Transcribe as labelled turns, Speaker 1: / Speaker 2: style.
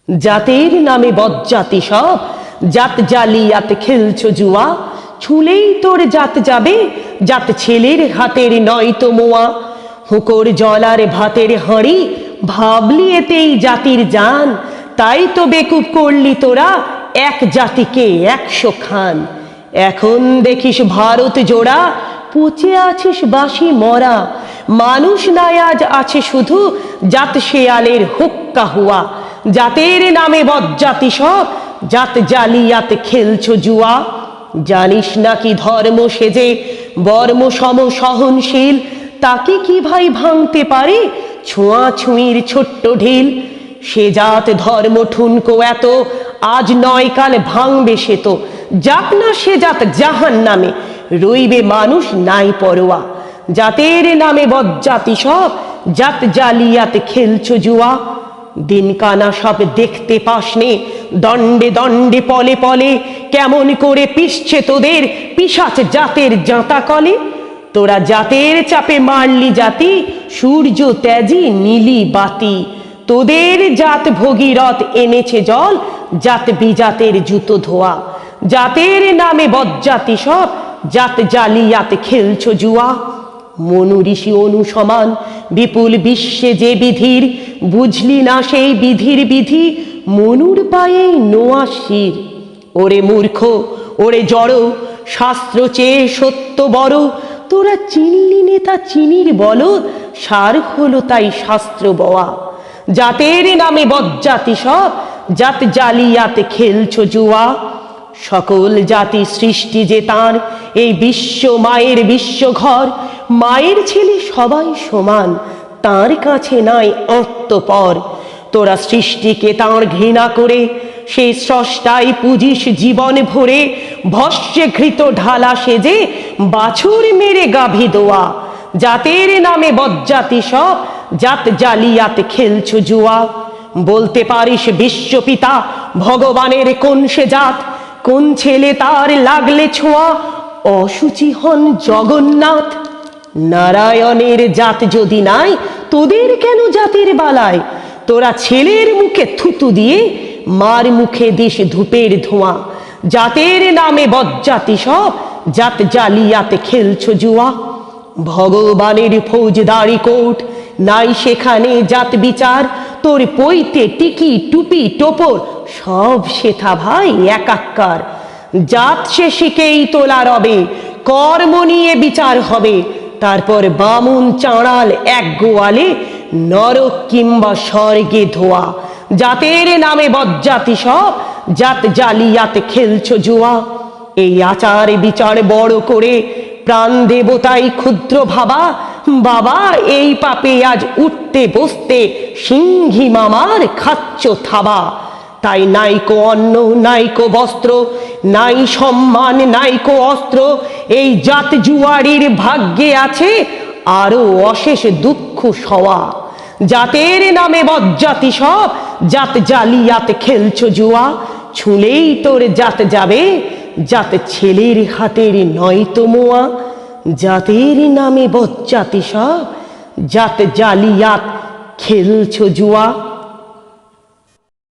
Speaker 1: জাতের নামে বজ্জাতি সব, জাত জালিয়াত খেলছো জুয়া। ছুলেই তোর জাত যাবে, জাত ছেলের হাতের নয়তো মোয়া। হুঁকোর জলার ভাতের হাঁড়ি, ভাবলি এতেই জাতির জান। তাই তো বেকুব করলি তোরা এক জাতিকে 100 খান। এখন দেখিস ভারত জোড়া, পচে আছিস বাসি মরা। মানুষ নাই আজ আছে শুধু, জাত শেয়ালের হুক্কা হুয়া। জাতের নামে বজ্জাতি সব, জাত জালিয়াত খেলছো জুয়া। জানিস নাকি ধর্ম সেজে বর্ম সম সহনশীল, তাকে কি ভাই ভাঙতে পারে ছোঁয়াছুঁয়ির ছোট্ট ঢিল। সে জাত ধর্ম ঠুনকো এত, আজ নয় কাল ভাঙবে সে তো। যাক না সে জাত জাহান নামে, রইবে মানুষ নাই পরোয়া। জাতের নামে বজ্জাতি সব, জাত জালিয়াত খেলছো জুয়া। দিন কানা সব দেখতে পাসনে, দণ্ডে দণ্ডে পলে পলে কেমন করে পিষছে তোদের পিশাচ জাতের জাঁতা কলে। তোরা জাতের চাপে মারলি জাতি, সূর্য ত্যাজি নীলি বাতি। তোদের জাত ভগীরথ এনেছে জল, জাত বিজাতের জুতো ধোয়া। জাতের নামে বজ্জাতি সব, জাত জালিয়াত খেলছো জুয়া। মনু ঋষি অনুসমান বিপুল বিশ্বে যে বিধির, বুঝলি না সেই বিধির বিধি মনুর পায়েই নোয়া শির। ওরে মূর্খ, ওরে জড়, শাস্ত্র চেয়ে সত্য বড়। তোরা চিনলি নেতা চিনির বল, সার হলো তাই শাস্ত্র বওয়া। জাতের নামে বজ্জাতি সব, জাত জালিয়াত খেলছো জুয়া। সকল জাতি সৃষ্টি যে তার, এই বিশ্ব মায়ের বিশ্বঘর। মায়ের ছেলে সবাই সমান, তার কাছে নাই আত্মপর। তোরা সৃষ্টিকে তাঁর ঘৃণা করে, সেই স্রষ্টাই পুজিস জীবন ভরে। ভস্যে ঘৃত ঢালা সেজে, বাছুর মেরে গাভী দোয়া। জাতের নামে বজ্জাতি সব, জাত জালিয়াত খেলছো জুয়া। বলতে পারিস বিশ্বপিতা ভগবানের কোন সে জাত, কোন ছেলে তার লাগলে ছোঁয়া অসুচি হন জগন্নাথ। নারায়ণের জাত যদি নাই, তোদের কেন জাতের বালায়। তোরা ছেলের মুখে থুতু দিয়ে, মার মুখে দিস ধূপের ধোঁয়া। জাতের নামে বজ্জাতি সব, জাত জালিয়াত খেলছো জুয়া। ভগবানের ফৌজদারি কোর্ট, নাই সেখানে জাত বিচার। তোর পইতে টিকি টুপি টোপর, সব সেথা ভাই একাক্কার। জাত সে শিখেই তোলা রবে, কর্ম নিয়ে বিচার হবে। তারপর বামুন চাঁড়াল এক গোয়ালে, নরক কিংবা স্বর্গে ধোয়া। জাতের নামে বজ্জাতি সব, জাত জালিয়াত খেলছো জুয়া। এই আচার বিচার বড় করে প্রাণ দেবতাই ক্ষুদ্র ভাবা। বাবা এই পাপে আজ উঠতে বসতে, সিংহী মামার খাচ্ছ থাবা। তাই নাইকো অন্ন নাইকো বস্ত্র, নাই সম্মান নাইকো অস্ত্র। এই জাত জুয়ারির ভাগ্যে আছে আরো অশেষ দুঃখ সওয়া। জাতের নামে বজ্জাতি সব, জাত জালিয়াত খেলছো জুয়া। ছুলেই তোর জাত যাবে, জাত ছেলের হাতের নয়তো মোয়া। জাতের নামে বজ্জাতি সব, জাত জালিয়াত খেলছো জুয়া।